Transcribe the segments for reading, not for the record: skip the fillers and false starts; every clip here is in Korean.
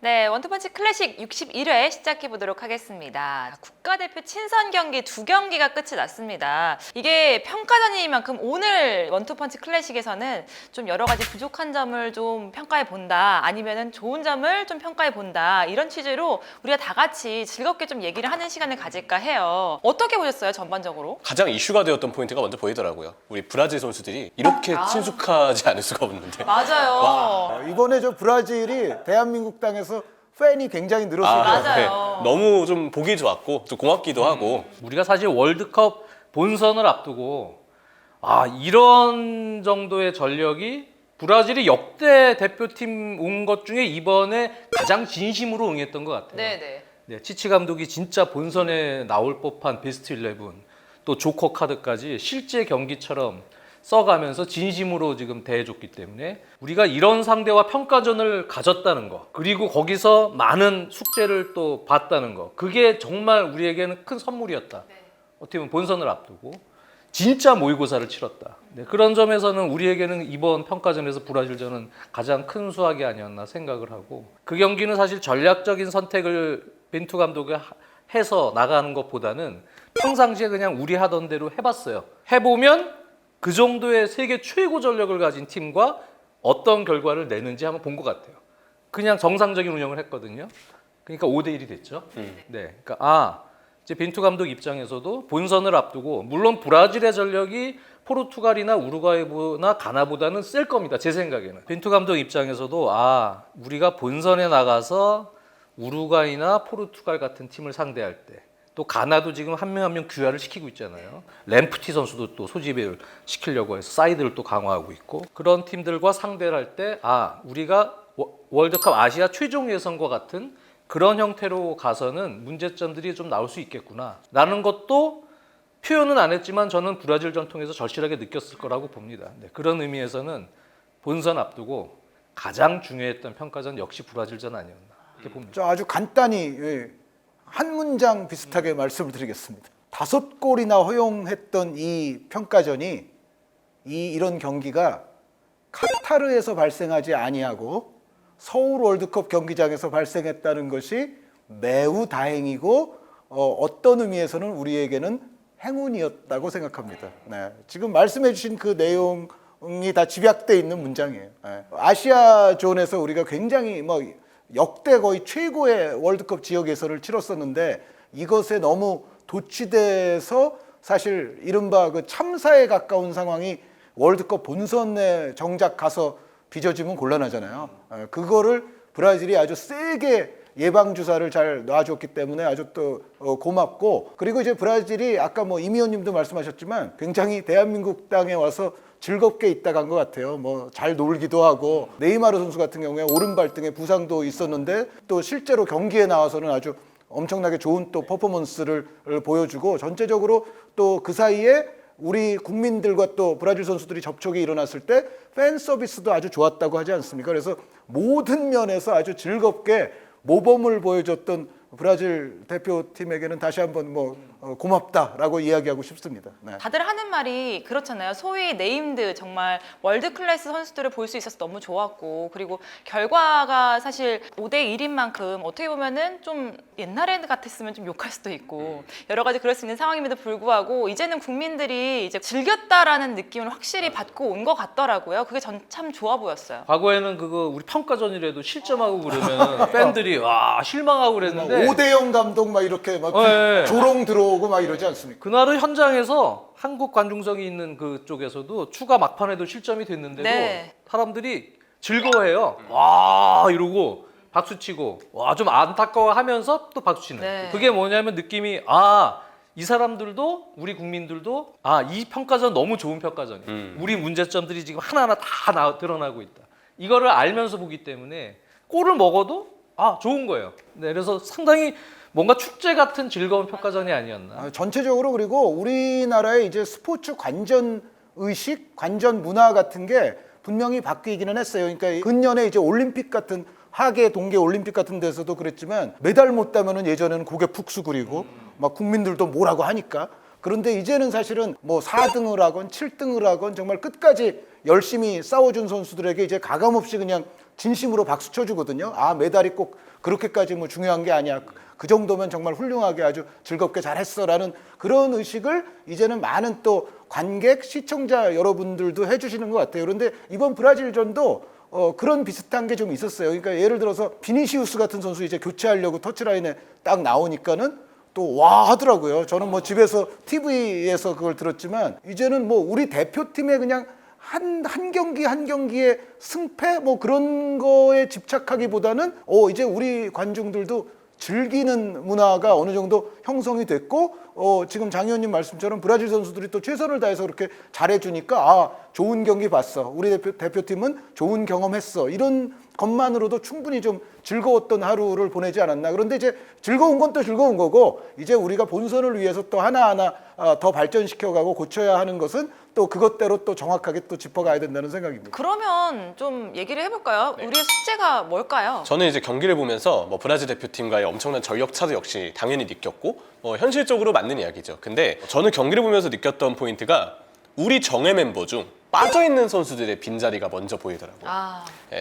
네, 원투펀치 클래식 61회 시작해 보도록 하겠습니다. 국가대표 친선 경기 2경기가 끝이 났습니다. 이게 평가전이니만큼 오늘 원투펀치 클래식에서는 좀 여러 가지 부족한 점을 좀 평가해 본다, 아니면은 좋은 점을 좀 평가해 본다, 이런 취지로 우리가 다 같이 즐겁게 좀 얘기를 하는 시간을 가질까 해요. 어떻게 보셨어요, 전반적으로? 가장 이슈가 되었던 포인트가 먼저 보이더라고요. 우리 브라질 선수들이 이렇게 친숙하지 않을 수가 없는데. 맞아요. 이번에 저 브라질이 대한민국 땅에서 팬이 굉장히 늘었습니다. 맞아요. 너무 좀 보기 좋았고 좀 고맙기도 하고. 우리가 사실 월드컵 본선을 앞두고 이런 정도의 전력이 브라질이 역대 대표팀 온 것 중에 이번에 가장 진심으로 응했던 것 같아요. 네네. 네, 치치 감독이 진짜 본선에 나올 법한 베스트 11, 또 조커 카드까지 실제 경기처럼 써가면서 진심으로 지금 대해줬기 때문에 우리가 이런 상대와 평가전을 가졌다는 거, 그리고 거기서 많은 숙제를 또 봤다는 거, 그게 정말 우리에게는 큰 선물이었다. 어떻게 보면 본선을 앞두고 진짜 모의고사를 치렀다. 네, 그런 점에서는 우리에게는 이번 평가전에서 브라질전은 가장 큰 수확이 아니었나 생각을 하고, 그 경기는 사실 전략적인 선택을 벤투 감독이 해서 나가는 것보다는 평상시에 그냥 우리 하던 대로 해봤어요. 해보면 그 정도의 세계 최고 전력을 가진 팀과 어떤 결과를 내는지 한번 본 것 같아요. 그냥 정상적인 운영을 했거든요. 그러니까 5대1이 됐죠. 네, 그러니까 이제 벤투 감독 입장에서도 본선을 앞두고, 물론 브라질의 전력이 포르투갈이나 우루과이나 가나보다는 셀 겁니다. 제 생각에는. 벤투 감독 입장에서도 우리가 본선에 나가서 우루과이나 포르투갈 같은 팀을 상대할 때, 또 가나도 지금 한 명 한 명 귀화를 시키고 있잖아요. 램프티 선수도 또 소집을 시키려고 해서 사이드를 또 강화하고 있고, 그런 팀들과 상대를 할 때 우리가 월드컵 아시아 최종 예선과 같은 그런 형태로 가서는 문제점들이 좀 나올 수 있겠구나 라는 것도 표현은 안 했지만 저는 브라질전 통해서 절실하게 느꼈을 거라고 봅니다. 네, 그런 의미에서는 본선 앞두고 가장 중요했던 평가전 역시 브라질전 아니었나 이렇게 봅니다. 저 아주 간단히 한 문장 비슷하게 말씀을 드리겠습니다. 5골이나 허용했던 이 평가전이 이런 경기가 카타르에서 발생하지 아니하고 서울 월드컵 경기장에서 발생했다는 것이 매우 다행이고 어떤 의미에서는 우리에게는 행운이었다고 생각합니다. 네. 지금 말씀해 주신 그 내용이 다 집약되어 있는 문장이에요. 네. 아시아 존에서 우리가 굉장히 역대 거의 최고의 월드컵 지역 예선을 치렀었는데, 이것에 너무 도취돼서 사실 이른바 그 참사에 가까운 상황이 월드컵 본선에 정작 가서 빚어지면 곤란하잖아요. 그거를 브라질이 아주 세게 예방주사를 잘 놔줬기 때문에 아주 또 고맙고, 그리고 이제 브라질이 아까 임 의원님도 말씀하셨지만 굉장히 대한민국 땅에 와서 즐겁게 있다 간 것 같아요. 잘 놀기도 하고, 네이마르 선수 같은 경우에 오른발 등에 부상도 있었는데 또 실제로 경기에 나와서는 아주 엄청나게 좋은 또 퍼포먼스를 보여주고, 전체적으로 또 그 사이에 우리 국민들과 또 브라질 선수들이 접촉이 일어났을 때 팬 서비스도 아주 좋았다고 하지 않습니까? 그래서 모든 면에서 아주 즐겁게 모범을 보여줬던 브라질 대표팀에게는 다시 한번 고맙다라고 이야기하고 싶습니다. 네. 다들 하는 말이 그렇잖아요. 소위 네임드 정말 월드 클래스 선수들을 볼 수 있어서 너무 좋았고, 그리고 결과가 사실 5대1인 만큼 어떻게 보면은 좀 옛날에 같았으면 좀 욕할 수도 있고 여러 가지 그럴 수 있는 상황임에도 불구하고 이제는 국민들이 이제 즐겼다라는 느낌을 확실히 받고 온 것 같더라고요. 그게 전 참 좋아 보였어요. 과거에는 우리 평가전이라도 실점하고 그러면 팬들이 실망하고 그랬는데, 5대0 감독 이렇게 네. 조롱 들어오고 이러지 않습니까? 그날은 현장에서 한국 관중석이 있는 그쪽에서도 추가 막판에도 실점이 됐는데도 네. 사람들이 즐거워해요. 와 이러고 박수치고, 좀 안타까워하면서 또 박수치는. 네. 그게 뭐냐면 느낌이 이 사람들도, 우리 국민들도 이 평가전 너무 좋은 평가전이야. 우리 문제점들이 지금 하나하나 다 드러나고 있다. 이거를 알면서 보기 때문에 골을 먹어도 좋은 거예요. 네, 그래서 상당히 뭔가 축제 같은 즐거운 평가전이 아니었나. 전체적으로, 그리고 우리나라의 이제 스포츠 관전 의식, 관전 문화 같은 게 분명히 바뀌기는 했어요. 그러니까 근년에 이제 올림픽 같은, 하계 동계 올림픽 같은 데서도 그랬지만 메달 못 따면은 예전에는 고개 푹 숙이고 막 국민들도 뭐라고 하니까, 그런데 이제는 사실은 뭐 4등을 하건 7등을 하건 정말 끝까지 열심히 싸워준 선수들에게 이제 가감없이 그냥 진심으로 박수 쳐주거든요. 아, 메달이 꼭 그렇게까지 뭐 중요한 게 아니야. 그 정도면 정말 훌륭하게 아주 즐겁게 잘했어라는 그런 의식을 이제는 많은 또 관객, 시청자 여러분들도 해주시는 것 같아요. 그런데 이번 브라질전도 그런 비슷한 게 좀 있었어요. 그러니까 예를 들어서 비니시우스 같은 선수 이제 교체하려고 터치라인에 딱 나오니까는 또 와 하더라고요. 저는 뭐 집에서 TV에서 그걸 들었지만 이제는 뭐 우리 대표팀의 그냥 한 경기 한 경기의 승패 뭐 그런 거에 집착하기보다는 이제 우리 관중들도 즐기는 문화가 어느 정도 형성이 됐고 지금 장 의원님 말씀처럼 브라질 선수들이 또 최선을 다해서 그렇게 잘해주니까 아, 좋은 경기 봤어. 우리 대표팀은 좋은 경험했어. 이런 것만으로도 충분히 좀 즐거웠던 하루를 보내지 않았나. 그런데 이제 즐거운 건 또 즐거운 거고 이제 우리가 본선을 위해서 또 하나하나 더 발전시켜가고 고쳐야 하는 것은 또 그것대로 또 정확하게 또 짚어가야 된다는 생각입니다. 그러면 좀 얘기를 해볼까요? 우리의 숙제가 뭘까요? 저는 이제 경기를 보면서 뭐 브라질 대표팀과의 엄청난 전력 차도 역시 당연히 느꼈고 현실적으로 맞는 이야기죠. 근데 저는 경기를 보면서 느꼈던 포인트가 우리 정예 멤버 중 빠져있는 선수들의 빈자리가 먼저 보이더라고요.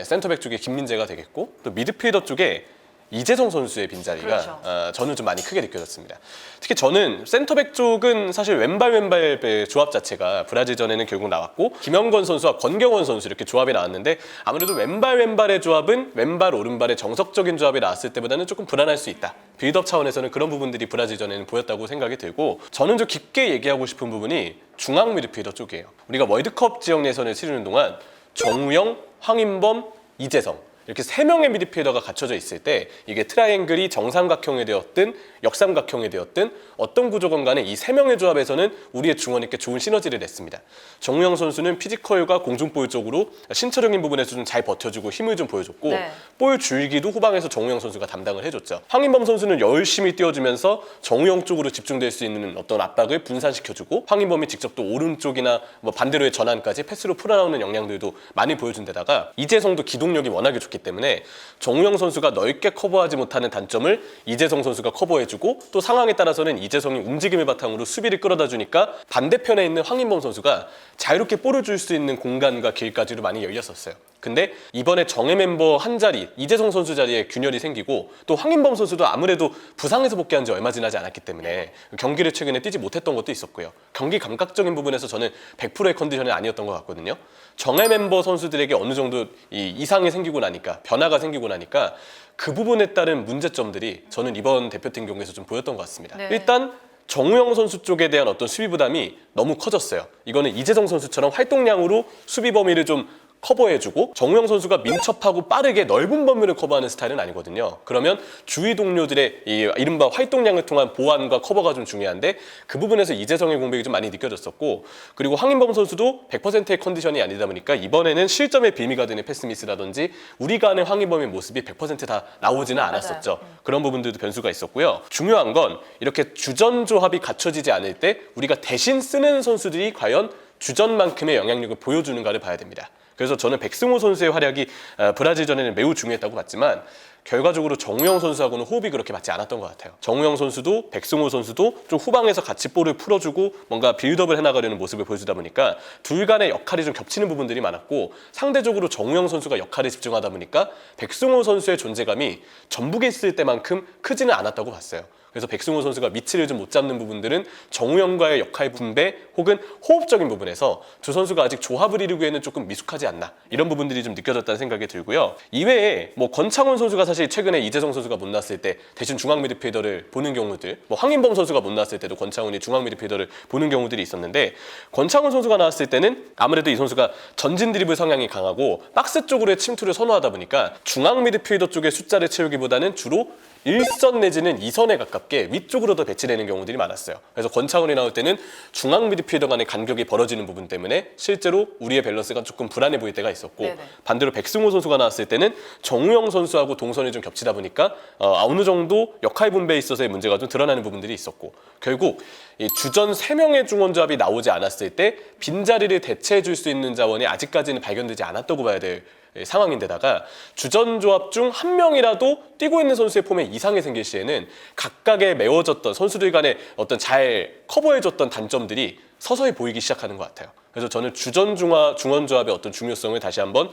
센터백 쪽에 김민재가 되겠고 또 미드필더 쪽에 이재성 선수의 빈자리가 그렇죠. 저는 좀 많이 크게 느껴졌습니다. 특히 저는 센터백 쪽은 사실 왼발 조합 자체가 브라질전에는 결국 나왔고 김영건 선수와 권경원 선수 이렇게 조합이 나왔는데 아무래도 왼발의 조합은 왼발 오른발의 정석적인 조합이 나왔을 때보다는 조금 불안할 수 있다. 빌드업 차원에서는 그런 부분들이 브라질전에는 보였다고 생각이 들고 저는 좀 깊게 얘기하고 싶은 부분이 중앙 미드필더 쪽이에요. 우리가 월드컵 지역 예선을 치르는 동안 정우영, 황인범, 이재성 이렇게 3명의 미드필더가 갖춰져 있을 때 이게 트라이앵글이 정삼각형이 되었든 역삼각형이 되었든 어떤 구조건 간에 이 3명의 조합에서는 우리의 중원에게 좋은 시너지를 냈습니다. 정우영 선수는 피지컬과 공중볼 쪽으로 신체적인 부분에서 좀 잘 버텨주고 힘을 좀 보여줬고 볼 줄기도 후방에서 정우영 선수가 담당을 해줬죠. 황인범 선수는 열심히 뛰어주면서 정우영 쪽으로 집중될 수 있는 어떤 압박을 분산시켜주고 황인범이 직접 또 오른쪽이나 뭐 반대로의 전환까지 패스로 풀어나오는 역량들도 많이 보여준 데다가 이재성도 기동력이 워낙에 좋기 때문에 정우영 선수가 넓게 커버하지 못하는 단점을 이재성 선수가 커버해주고 또 상황에 따라서는 이재성이 움직임을 바탕으로 수비를 끌어다 주니까 반대편에 있는 황인범 선수가 자유롭게 볼을 줄 수 있는 공간과 길까지도 많이 열렸었어요. 근데 이번에 정예 멤버 한 자리 이재성 선수 자리에 균열이 생기고 또 황인범 선수도 아무래도 부상에서 복귀한 지 얼마 지나지 않았기 때문에 경기를 최근에 뛰지 못했던 것도 있었고요. 경기 감각적인 부분에서 저는 100%의 컨디션이 아니었던 것 같거든요. 정예 멤버 선수들에게 어느 정도 이 이상이 생기고 나니까 변화가 생기고 나니까 그 부분에 따른 문제점들이 저는 이번 대표팀 경기에서 좀 보였던 것 같습니다. 일단 정우영 선수 쪽에 대한 어떤 수비 부담이 너무 커졌어요. 이거는 이재성 선수처럼 활동량으로 수비 범위를 좀 커버해주고 정우영 선수가 민첩하고 빠르게 넓은 범위를 커버하는 스타일은 아니거든요. 그러면 주위 동료들의 이 이른바 활동량을 통한 보완과 커버가 좀 중요한데 그 부분에서 이재성의 공백이 좀 많이 느껴졌었고 그리고 황인범 선수도 100%의 컨디션이 아니다 보니까 이번에는 실점의 빌미가 되는 패스미스라든지 우리가 아는 황인범의 모습이 100%다 나오지는 않았었죠. 그런 부분들도 변수가 있었고요. 중요한 건 이렇게 주전 조합이 갖춰지지 않을 때 우리가 대신 쓰는 선수들이 과연 주전만큼의 영향력을 보여주는가를 봐야 됩니다. 그래서 저는 백승호 선수의 활약이 브라질전에는 매우 중요했다고 봤지만 결과적으로 정우영 선수하고는 호흡이 그렇게 맞지 않았던 것 같아요. 정우영 선수도 백승호 선수도 좀 후방에서 같이 볼을 풀어주고 뭔가 빌드업을 해나가려는 모습을 보여주다 보니까 둘 간의 역할이 좀 겹치는 부분들이 많았고 상대적으로 정우영 선수가 역할에 집중하다 보니까 백승호 선수의 존재감이 전북에 있을 때만큼 크지는 않았다고 봤어요. 그래서 백승호 선수가 위치를 좀 못 잡는 부분들은 정우영과의 역할 분배 혹은 호흡적인 부분에서 두 선수가 아직 조합을 이루기에는 조금 미숙하지 않나 이런 부분들이 좀 느껴졌다는 생각이 들고요. 이외에 뭐 권창훈 선수가 사실 최근에 이재성 선수가 못 나왔을 때 대신 중앙 미드필더를 보는 경우들 뭐 황인범 선수가 못 나왔을 때도 권창훈이 중앙 미드필더를 보는 경우들이 있었는데 권창훈 선수가 나왔을 때는 아무래도 이 선수가 전진 드리블 성향이 강하고 박스 쪽으로의 침투를 선호하다 보니까 중앙 미드필더 쪽의 숫자를 채우기보다는 주로 1선 내지는 2선에 가깝게 위쪽으로 더 배치되는 경우들이 많았어요. 그래서 권창훈이 나올 때는 중앙 미드필더 간의 간격이 벌어지는 부분 때문에 실제로 우리의 밸런스가 조금 불안해 보일 때가 있었고 반대로 백승호 선수가 나왔을 때는 정우영 선수하고 동선이 좀 겹치다 보니까 어느 정도 역할 분배에 있어서의 문제가 좀 드러나는 부분들이 있었고 결국 이 주전 3명의 중원조합이 나오지 않았을 때 빈자리를 대체해 줄 수 있는 자원이 아직까지는 발견되지 않았다고 봐야 될 상황인데다가 주전 조합 중 한 명이라도 뛰고 있는 선수의 폼에 이상이 생길 시에는 각각의 메워졌던 선수들 간의 어떤 잘 커버해줬던 단점들이 서서히 보이기 시작하는 것 같아요. 그래서 저는 주전 중원 조합의 어떤 중요성을 다시 한번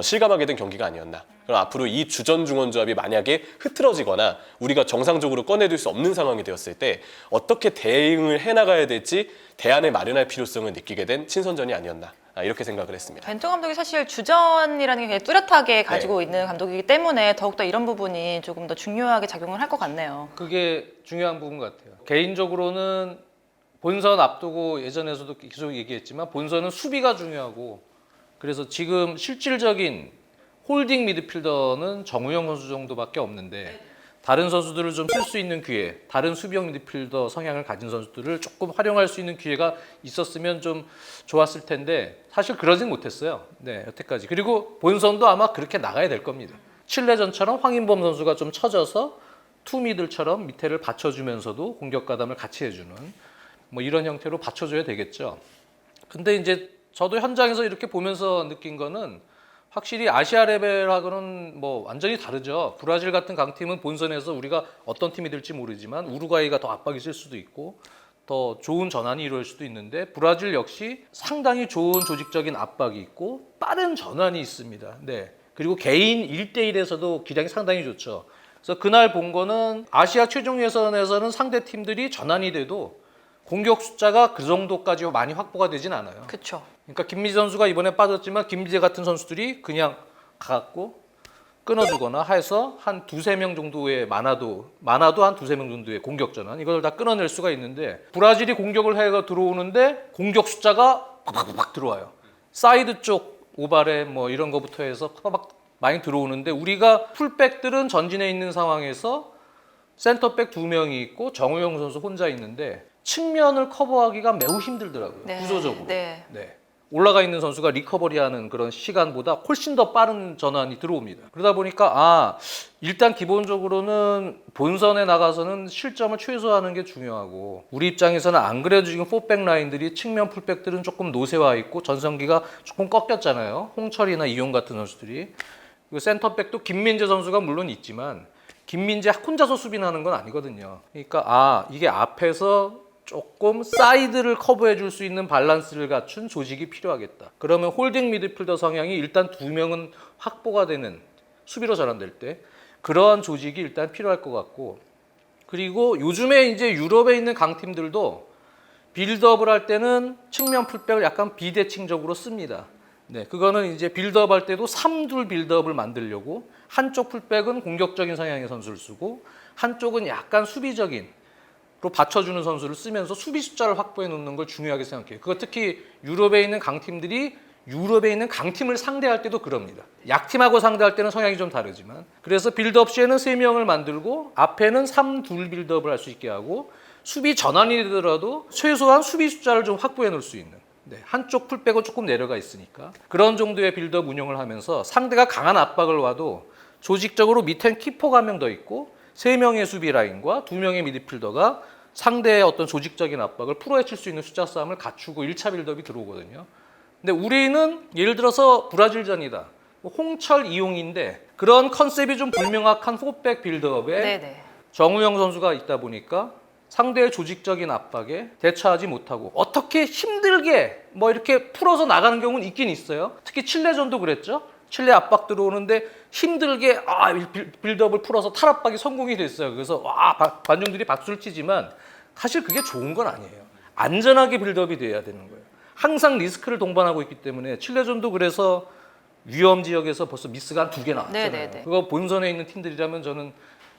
실감하게 된 경기가 아니었나. 그럼 앞으로 이 주전 중원 조합이 만약에 흐트러지거나 우리가 정상적으로 꺼내들 수 없는 상황이 되었을 때 어떻게 대응을 해나가야 될지 대안을 마련할 필요성을 느끼게 된 친선전이 아니었나. 이렇게 생각을 했습니다. 벤투 감독이 사실 주전이라는 게 굉장히 뚜렷하게 가지고 있는 감독이기 때문에 더욱더 이런 부분이 조금 더 중요하게 작용을 할 것 같네요. 그게 중요한 부분 같아요. 개인적으로는 본선 앞두고 예전에서도 계속 얘기했지만 본선은 수비가 중요하고 그래서 지금 실질적인 홀딩 미드필더는 정우영 선수 정도밖에 없는데 다른 선수들을 좀 쓸 수 있는 기회, 다른 수비형 미드필더 성향을 가진 선수들을 조금 활용할 수 있는 기회가 있었으면 좀 좋았을 텐데 사실 그러진 못했어요. 네, 여태까지. 그리고 본선도 아마 그렇게 나가야 될 겁니다. 칠레전처럼 황인범 선수가 좀 쳐져서 투미들처럼 밑에를 받쳐주면서도 공격 가담을 같이 해주는 뭐 이런 형태로 받쳐줘야 되겠죠. 근데 이제 저도 현장에서 이렇게 보면서 느낀 거는 확실히 아시아 레벨하고는 뭐 완전히 다르죠. 브라질 같은 강팀은 본선에서 우리가 어떤 팀이 될지 모르지만 우루과이가 더 압박이 있을 수도 있고 더 좋은 전환이 이루어질 수도 있는데 브라질 역시 상당히 좋은 조직적인 압박이 있고 빠른 전환이 있습니다. 네. 그리고 개인 1대1에서도 기량이 상당히 좋죠. 그래서 그날 본 거는 아시아 최종 예선에서는 상대 팀들이 전환이 돼도 공격 숫자가 그 정도까지 많이 확보가 되진 않아요. 그렇죠. 그러니까 김미재 선수가 이번에 빠졌지만 김미재 같은 선수들이 그냥 가갖고 끊어주거나 해서 한 두세 명 정도의 많아도 한 두세 명 정도의 공격 전환 이걸 다 끊어낼 수가 있는데 브라질이 공격을 해가 들어오는데 공격 숫자가 팍팍팍 들어와요. 사이드 쪽 오바레 뭐 이런 거부터 해서 팍팍 많이 들어오는데 우리가 풀백들은 전진해 있는 상황에서 센터백 2명이 있고 정우영 선수 혼자 있는데 측면을 커버하기가 매우 힘들더라고요. 네. 구조적으로. 네. 네. 올라가 있는 선수가 리커버리하는 그런 시간보다 훨씬 더 빠른 전환이 들어옵니다. 그러다 보니까 일단 기본적으로는 본선에 나가서는 실점을 최소화하는 게 중요하고 우리 입장에서는 안 그래도 지금 4백 라인들이 측면 풀백들은 조금 노쇠화 있고 전성기가 조금 꺾였잖아요. 홍철이나 이용 같은 선수들이. 그리고 센터백도 김민재 선수가 물론 있지만 김민재 혼자서 수비하는 건 아니거든요. 그러니까 이게 앞에서 조금 사이드를 커버해 줄 수 있는 밸런스를 갖춘 조직이 필요하겠다. 그러면 홀딩 미드필더 성향이 일단 2명은 확보가 되는 수비로 전환될 때 그러한 조직이 일단 필요할 것 같고 그리고 요즘에 이제 유럽에 있는 강팀들도 빌드업을 할 때는 측면 풀백을 약간 비대칭적으로 씁니다. 네, 그거는 이제 빌드업 할 때도 3둘 빌드업을 만들려고 한쪽 풀백은 공격적인 성향의 선수를 쓰고 한쪽은 약간 수비적인 로 받쳐주는 선수를 쓰면서 수비 숫자를 확보해 놓는 걸 중요하게 생각해요. 그거 특히 유럽에 있는 강팀들이 유럽에 있는 강팀을 상대할 때도 그럽니다. 약팀하고 상대할 때는 성향이 좀 다르지만 그래서 빌드업 시에는 3명을 만들고 앞에는 3둘 빌드업을 할 수 있게 하고 수비 전환이 되더라도 최소한 수비 숫자를 좀 확보해 놓을 수 있는 한쪽 풀백은 조금 내려가 있으니까 그런 정도의 빌드업 운영을 하면서 상대가 강한 압박을 와도 조직적으로 밑엔 키퍼가 한 명 더 있고 3명의 수비 라인과 2명의 미드필더가 상대의 어떤 조직적인 압박을 풀어헤칠 수 있는 숫자 싸움을 갖추고 1차 빌드업이 들어오거든요. 근데 우리는 예를 들어서 브라질전이다. 홍철 이용인데 그런 컨셉이 좀 불명확한 4백 빌드업에 네네. 정우영 선수가 있다 보니까 상대의 조직적인 압박에 대처하지 못하고 어떻게 힘들게 뭐 이렇게 풀어서 나가는 경우는 있긴 있어요. 특히 칠레전도 그랬죠. 칠레 압박 들어오는데 힘들게 빌드업을 풀어서 탈압박이 성공이 됐어요. 그래서 관중들이 박수를 치지만 사실 그게 좋은 건 아니에요. 안전하게 빌드업이 돼야 되는 거예요. 항상 리스크를 동반하고 있기 때문에 칠레전도 그래서 위험 지역에서 벌써 미스가 한 2개 나왔잖아요. 네네네. 그거 본선에 있는 팀들이라면 저는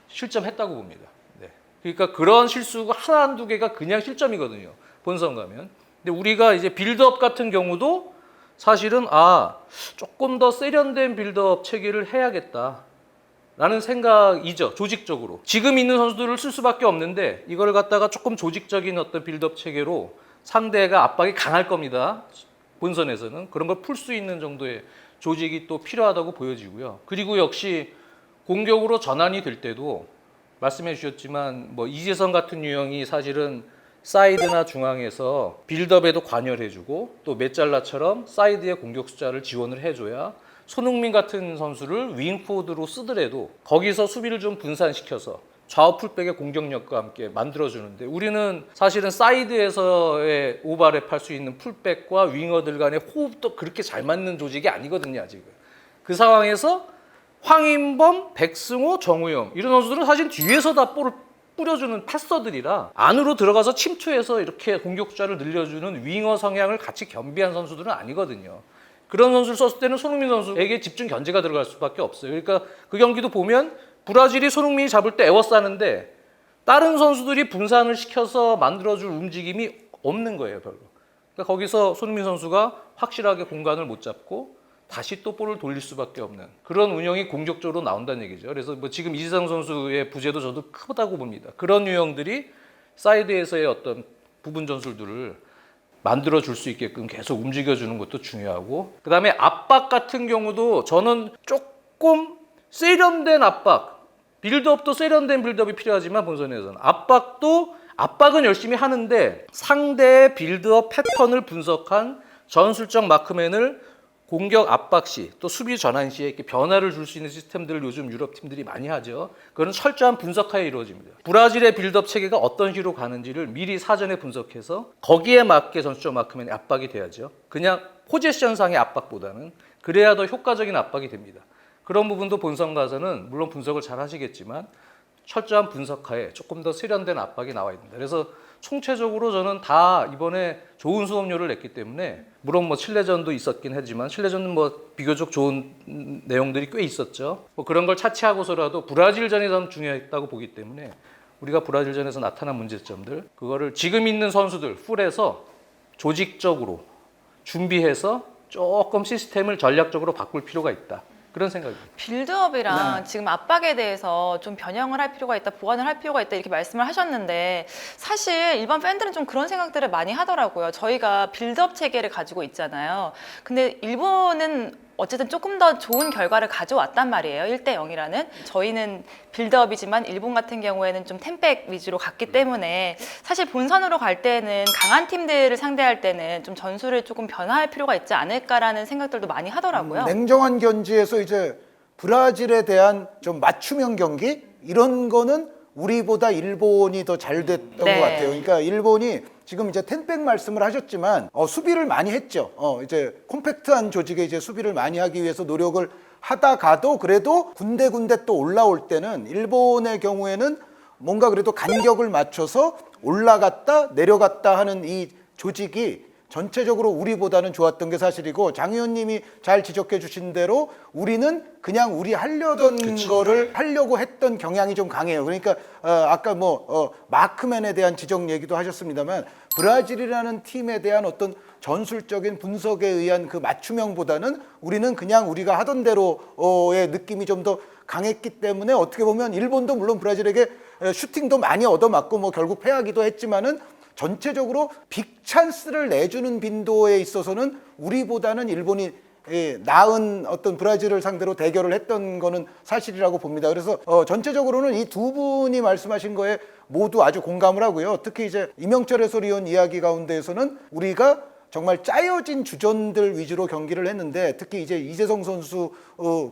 실점했다고 봅니다. 네. 그러니까 그런 실수가 하나 한두 개가 그냥 실점이거든요. 본선 가면. 근데 우리가 이제 빌드업 같은 경우도 사실은 조금 더 세련된 빌드업 체계를 해야겠다라는 생각이죠. 조직적으로. 지금 있는 선수들을 쓸 수밖에 없는데 이걸 갖다가 조금 조직적인 어떤 빌드업 체계로 상대가 압박이 강할 겁니다. 본선에서는. 그런 걸 풀 수 있는 정도의 조직이 또 필요하다고 보여지고요. 그리고 역시 공격으로 전환이 될 때도 말씀해 주셨지만 뭐 이재성 같은 유형이 사실은 사이드나 중앙에서 빌드업에도 관여를 해주고 또 메잘라처럼 사이드의 공격 숫자를 지원을 해줘야 손흥민 같은 선수를 윙포드로 쓰더라도 거기서 수비를 좀 분산시켜서 좌우 풀백의 공격력과 함께 만들어주는데 우리는 사실은 사이드에서의 오버랩 할 수 있는 풀백과 윙어들 간의 호흡도 그렇게 잘 맞는 조직이 아니거든요 아직은. 그 상황에서 황인범, 백승호, 정우영 이런 선수들은 사실 뒤에서 다 볼을 뿌려주는 패서들이라 안으로 들어가서 침투해서 이렇게 공격자를 늘려주는 윙어 성향을 같이 겸비한 선수들은 아니거든요. 그런 선수를 썼을 때는 손흥민 선수에게 집중 견제가 들어갈 수밖에 없어요. 그러니까 그 경기도 보면 브라질이 손흥민이 잡을 때 에워싸는데 다른 선수들이 분산을 시켜서 만들어줄 움직임이 없는 거예요, 별로. 그러니까 거기서 손흥민 선수가 확실하게 공간을 못 잡고 다시 또 볼을 돌릴 수밖에 없는 그런 운영이 공격적으로 나온다는 얘기죠. 그래서 뭐 지금 이지성 선수의 부재도 저도 크다고 봅니다. 그런 유형들이 사이드에서의 어떤 부분 전술들을 만들어 줄 수 있게끔 계속 움직여 주는 것도 중요하고, 그다음에 압박 같은 경우도 저는 조금 세련된 압박, 빌드업도 세련된 빌드업이 필요하지만 본선에서는 압박은 열심히 하는데 상대의 빌드업 패턴을 분석한 전술적 마크맨을 공격 압박 시 또 수비 전환 시에 이렇게 변화를 줄 수 있는 시스템들을 요즘 유럽 팀들이 많이 하죠. 그건 철저한 분석하에 이루어집니다. 브라질의 빌드업 체계가 어떤 식으로 가는지를 미리 사전에 분석해서 거기에 맞게 전술적 마크맨의 압박이 돼야죠. 그냥 포지션상의 압박보다는 그래야 더 효과적인 압박이 됩니다. 그런 부분도 본선 가서는 물론 분석을 잘 하시겠지만 철저한 분석하에 조금 더 세련된 압박이 나와 있습니다. 그래서 총체적으로 저는 다 이번에 좋은 수업료를 냈기 때문에 물론 뭐 칠레전도 있었긴 하지만 칠레전은 뭐 비교적 좋은 내용들이 꽤 있었죠. 뭐 그런 걸 차치하고서라도 브라질전에서는 중요했다고 보기 때문에 우리가 브라질전에서 나타난 문제점들 그거를 지금 있는 선수들 풀에서 조직적으로 준비해서 조금 시스템을 전략적으로 바꿀 필요가 있다. 그런 생각입니다. 빌드업이랑 지금 압박에 대해서 좀 변형을 할 필요가 있다, 보완을 할 필요가 있다 이렇게 말씀을 하셨는데 사실 일반 팬들은 좀 그런 생각들을 많이 하더라고요. 저희가 빌드업 체계를 가지고 있잖아요. 근데 일본은 어쨌든 조금 더 좋은 결과를 가져왔단 말이에요. 1대 0이라는. 저희는 빌드업이지만 일본 같은 경우에는 좀 템백 위주로 갔기 때문에 사실 본선으로 갈 때는 강한 팀들을 상대할 때는 좀 전술을 조금 변화할 필요가 있지 않을까라는 생각들도 많이 하더라고요. 냉정한 견지에서 이제 브라질에 대한 좀 맞춤형 경기 이런 거는 우리보다 일본이 더 잘 됐던 네. 것 같아요. 그러니까 일본이 지금 이제 텐백 말씀을 하셨지만 수비를 많이 했죠. 이제 콤팩트한 조직에 이제 수비를 많이 하기 위해서 노력을 하다가도 그래도 군데군데 또 올라올 때는 일본의 경우에는 뭔가 그래도 간격을 맞춰서 올라갔다 내려갔다 하는 이 조직이 전체적으로 우리보다는 좋았던 게 사실이고, 장 의원님이 잘 지적해 주신 대로 우리는 그냥 우리 하려던 거를 하려고 했던 경향이 좀 강해요. 그러니까 아까 마크맨에 대한 지적 얘기도 하셨습니다만 브라질이라는 팀에 대한 어떤 전술적인 분석에 의한 그 맞춤형보다는 우리는 그냥 우리가 하던 대로의 느낌이 좀 더 강했기 때문에 어떻게 보면 일본도 물론 브라질에게 슈팅도 많이 얻어맞고 뭐 결국 패하기도 했지만은 전체적으로 빅 찬스를 내주는 빈도에 있어서는 우리보다는 일본이 나은 어떤 브라질을 상대로 대결을 했던 거는 사실이라고 봅니다. 그래서 전체적으로는 이 두 분이 말씀하신 거에 모두 아주 공감을 하고요. 특히 이제 이명철 해설위원 이야기 가운데에서는 우리가 정말 짜여진 주전들 위주로 경기를 했는데 특히 이제 이재성 선수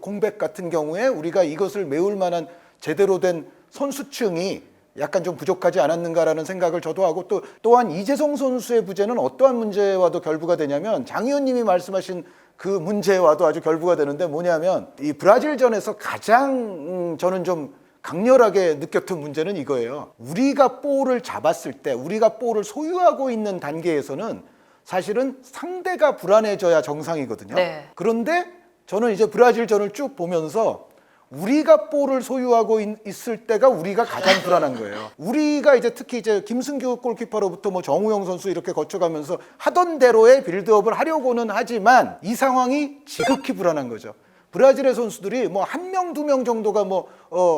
공백 같은 경우에 우리가 이것을 메울 만한 제대로 된 선수층이 약간 좀 부족하지 않았는가라는 생각을 저도 하고, 또한 이재성 선수의 부재는 어떠한 문제와도 결부가 되냐면 장 의원님이 말씀하신 그 문제와도 아주 결부가 되는데 뭐냐면 이 브라질전에서 가장 저는 좀 강렬하게 느꼈던 문제는 이거예요. 우리가 볼을 잡았을 때 우리가 볼을 소유하고 있는 단계에서는 사실은 상대가 불안해져야 정상이거든요. 네. 그런데 저는 이제 브라질전을 쭉 보면서 우리가 볼을 소유하고 있을 때가 우리가 가장 불안한 거예요. 우리가 이제 특히 이제 김승규 골키퍼로부터 뭐 정우영 선수 이렇게 거쳐가면서 하던 대로의 빌드업을 하려고는 하지만 이 상황이 지극히 불안한 거죠. 브라질의 선수들이 뭐 한 명, 두 명 정도가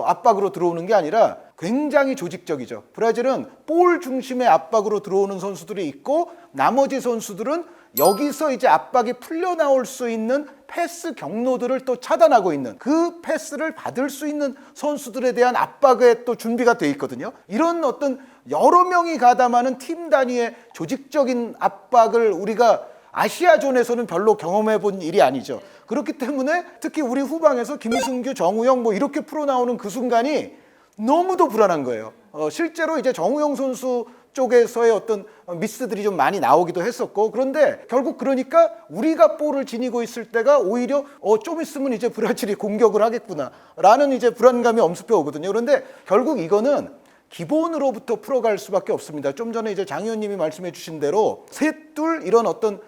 압박으로 들어오는 게 아니라 굉장히 조직적이죠. 브라질은 볼 중심의 압박으로 들어오는 선수들이 있고 나머지 선수들은 여기서 이제 압박이 풀려 나올 수 있는 패스 경로들을 또 차단하고 있는, 그 패스를 받을 수 있는 선수들에 대한 압박에 또 준비가 돼 있거든요. 이런 어떤 여러 명이 가담하는 팀 단위의 조직적인 압박을 우리가 아시아존에서는 별로 경험해 본 일이 아니죠. 그렇기 때문에 특히 우리 후방에서 김승규, 정우영 뭐 이렇게 풀어 나오는 그 순간이 너무도 불안한 거예요. 실제로 이제 정우영 선수 쪽에서의 어떤 미스들이 좀 많이 나오기도 했었고, 그런데 결국 그러니까 우리가 볼을 지니고 있을 때가 오히려 좀 있으면 이제 브라질이 공격을 하겠구나라는 이제 불안감이 엄습해 오거든요. 그런데 결국 이거는 기본으로부터 풀어갈 수밖에 없습니다. 좀 전에 이제 장 의원님이 말씀해 주신 대로 셋둘 이런 어떤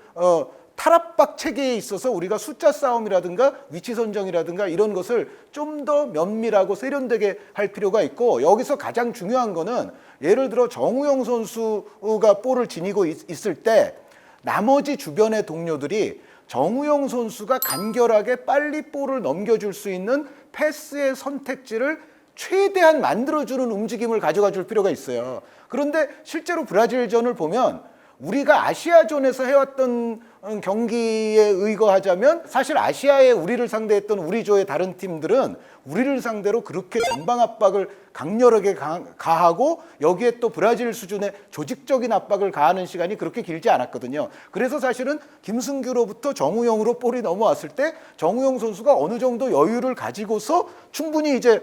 탈압박 체계에 있어서 우리가 숫자 싸움이라든가 위치 선정이라든가 이런 것을 좀 더 면밀하고 세련되게 할 필요가 있고, 여기서 가장 중요한 거는 예를 들어 정우영 선수가 볼을 지니고 있을 때 나머지 주변의 동료들이 정우영 선수가 간결하게 빨리 볼을 넘겨줄 수 있는 패스의 선택지를 최대한 만들어주는 움직임을 가져가 줄 필요가 있어요. 그런데 실제로 브라질전을 보면 우리가 아시아존에서 해왔던 경기에 의거하자면 사실 아시아에 우리를 상대했던 우리 조의 다른 팀들은 우리를 상대로 그렇게 전방 압박을 강렬하게 가하고 여기에 또 브라질 수준의 조직적인 압박을 가하는 시간이 그렇게 길지 않았거든요. 그래서 사실은 김승규로부터 정우영으로 볼이 넘어왔을 때 정우영 선수가 어느 정도 여유를 가지고서 충분히 이제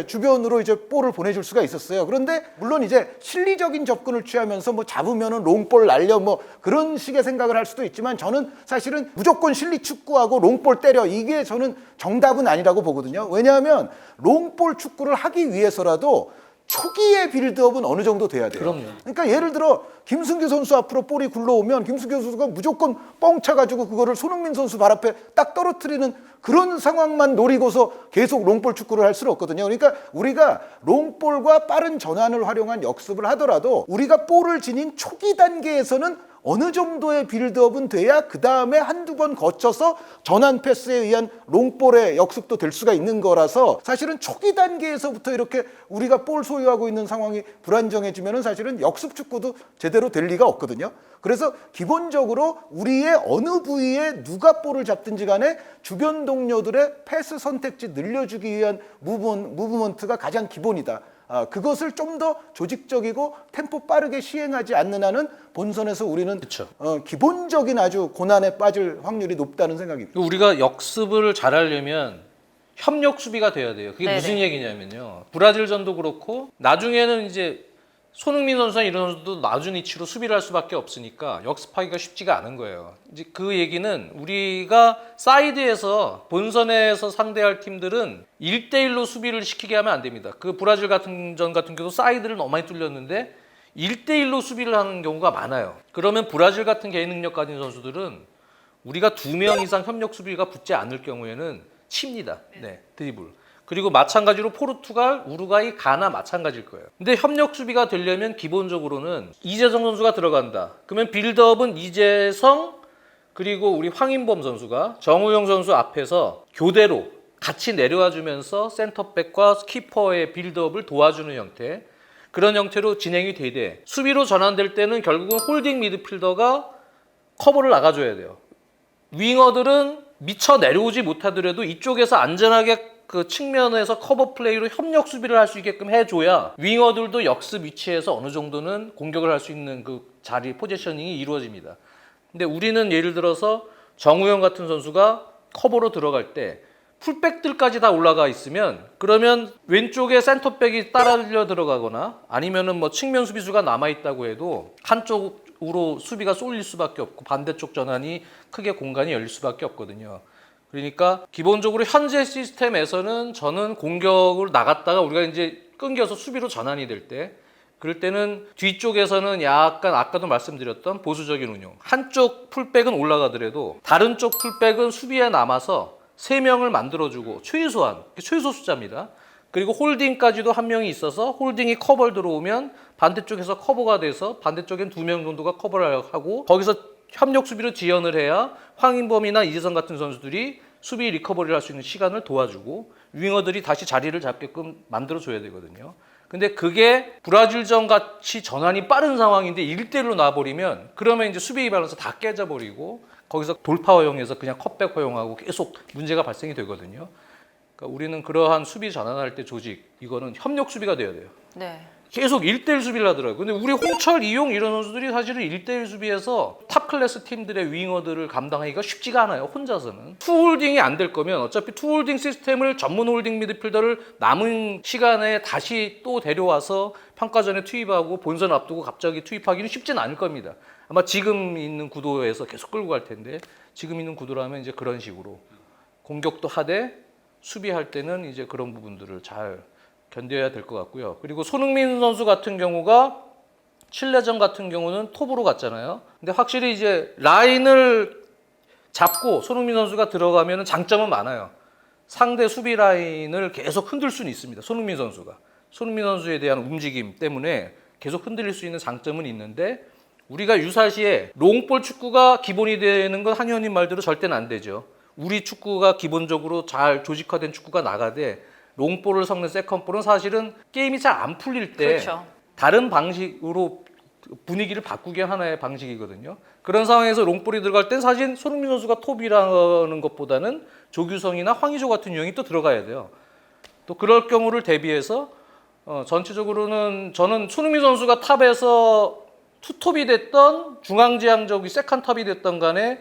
주변으로 이제 볼을 보내줄 수가 있었어요. 그런데 물론 이제 실리적인 접근을 취하면서 뭐 잡으면은 롱볼 날려 뭐 그런 식의 생각을 할 수도 있지만, 저는 사실은 무조건 실리 축구하고 롱볼 때려 이게 저는 정답은 아니라고 보거든요. 왜냐하면 롱볼 축구를 하기 위해서라도 초기의 빌드업은 어느 정도 돼야 돼요. 그럼요. 그러니까 예를 들어 김승규 선수 앞으로 볼이 굴러오면 김승규 선수가 무조건 뻥 차가지고 그거를 손흥민 선수 발 앞에 딱 떨어뜨리는 그런 상황만 노리고서 계속 롱볼 축구를 할 수는 없거든요. 그러니까 우리가 롱볼과 빠른 전환을 활용한 역습을 하더라도 우리가 볼을 지닌 초기 단계에서는 어느 정도의 빌드업은 돼야 그 다음에 한두 번 거쳐서 전환 패스에 의한 롱볼의 역습도 될 수가 있는 거라서, 사실은 초기 단계에서부터 이렇게 우리가 볼 소유하고 있는 상황이 불안정해지면은 사실은 역습 축구도 제대로 될 리가 없거든요. 그래서 기본적으로 우리의 어느 부위에 누가 볼을 잡든지 간에 주변 동료들의 패스 선택지 늘려주기 위한 무브먼트가 가장 기본이다. 그것을 좀 더 조직적이고 템포 빠르게 시행하지 않는 한은 본선에서 우리는 그쵸. 기본적인 아주 고난에 빠질 확률이 높다는 생각입니다. 우리가 역습을 잘하려면 협력 수비가 돼야 돼요. 그게 네네. 무슨 얘기냐면요. 브라질전도 그렇고 나중에는 이제 손흥민 선수나 이런 선수도 낮은 위치로 수비를 할 수밖에 없으니까 역습하기가 쉽지가 않은 거예요. 이제 그 얘기는 우리가 사이드에서 본선에서 상대할 팀들은 1대1로 수비를 시키게 하면 안 됩니다. 그 브라질 같은 전 같은 경우도 사이드를 너무 많이 뚫렸는데 1대1로 수비를 하는 경우가 많아요. 그러면 브라질 같은 개인 능력 가진 선수들은 우리가 2명 이상 협력 수비가 붙지 않을 경우에는 칩니다. 네, 드리블. 그리고 마찬가지로 포르투갈, 우루과이, 가나 마찬가지일 거예요. 근데 협력 수비가 되려면 기본적으로는 이재성 선수가 들어간다. 그러면 빌드업은 이재성 그리고 우리 황인범 선수가 정우영 선수 앞에서 교대로 같이 내려와 주면서 센터백과 키퍼의 빌드업을 도와주는 형태, 그런 형태로 진행이 되되, 수비로 전환될 때는 결국은 홀딩 미드필더가 커버를 나가줘야 돼요. 윙어들은 미쳐 내려오지 못하더라도 이쪽에서 안전하게 그 측면에서 커버 플레이로 협력 수비를 할 수 있게끔 해줘야 윙어들도 역습 위치에서 어느 정도는 공격을 할 수 있는 그 자리 포지셔닝이 이루어집니다. 근데 우리는 예를 들어서 정우영 같은 선수가 커버로 들어갈 때 풀백들까지 다 올라가 있으면, 그러면 왼쪽에 센터백이 따라려 들어가거나 아니면은 뭐 측면 수비수가 남아 있다고 해도 한쪽으로 수비가 쏠릴 수밖에 없고 반대쪽 전환이 크게 공간이 열릴 수밖에 없거든요. 그러니까 기본적으로 현재 시스템에서는 저는 공격을 나갔다가 우리가 이제 끊겨서 수비로 전환이 될 때, 그럴 때는 뒤쪽에서는 약간 아까도 말씀드렸던 보수적인 운용, 한쪽 풀백은 올라가더라도 다른 쪽 풀백은 수비에 남아서 3명을 만들어주고 최소 숫자입니다. 그리고 홀딩까지도 한 명이 있어서 홀딩이 커버를 들어오면 반대쪽에서 커버가 돼서 반대쪽엔 2명 정도가 커버를 하고 거기서 협력 수비로 지연을 해야 황인범이나 이재성 같은 선수들이 수비 리커버리를 할 수 있는 시간을 도와주고 윙어들이 다시 자리를 잡게끔 만들어줘야 되거든요. 근데 그게 브라질전 같이 전환이 빠른 상황인데 1대1로 나와버리면 그러면 이제 수비 밸런스 다 깨져버리고 거기서 돌파 허용해서 그냥 컷백 허용하고 계속 문제가 발생이 되거든요. 그러니까 우리는 그러한 수비 전환할 때 조직, 이거는 협력 수비가 돼야 돼요. 네. 계속 1대1 수비를 하더라고요. 근데 우리 홍철, 이용 이런 선수들이 사실은 1대1 수비에서 탑 클래스 팀들의 윙어들을 감당하기가 쉽지가 않아요. 혼자서는. 투홀딩이 안 될 거면 어차피 투홀딩 시스템을 전문 홀딩 미드필더를 남은 시간에 다시 또 데려와서 평가전에 투입하고 본선 앞두고 갑자기 투입하기는 쉽진 않을 겁니다. 아마 지금 있는 구도에서 계속 끌고 갈 텐데 지금 있는 구도라면 이제 그런 식으로 공격도 하되 수비할 때는 이제 그런 부분들을 잘 견뎌야 될 것 같고요. 그리고 손흥민 선수 같은 경우가 칠레전 같은 경우는 톱으로 갔잖아요. 근데 확실히 이제 라인을 잡고 손흥민 선수가 들어가면 장점은 많아요. 상대 수비 라인을 계속 흔들 수는 있습니다. 손흥민 선수가. 손흥민 선수에 대한 움직임 때문에 계속 흔들릴 수 있는 장점은 있는데 우리가 유사시에 롱볼 축구가 기본이 되는 건 한 의원님 말대로 절대는 안 되죠. 우리 축구가 기본적으로 잘 조직화된 축구가 나가되 롱볼을 섞는 세컨볼은 사실은 게임이 잘 안 풀릴 때 그렇죠. 다른 방식으로 분위기를 바꾸기 하나의 방식이거든요. 그런 상황에서 롱볼이 들어갈 땐 사실 손흥민 선수가 톱이라는 것보다는 조규성이나 황의조 같은 유형이 또 들어가야 돼요. 또 그럴 경우를 대비해서 전체적으로는 저는 손흥민 선수가 탑에서 투톱이 됐던 중앙지향적이 세컨탑이 됐던 간에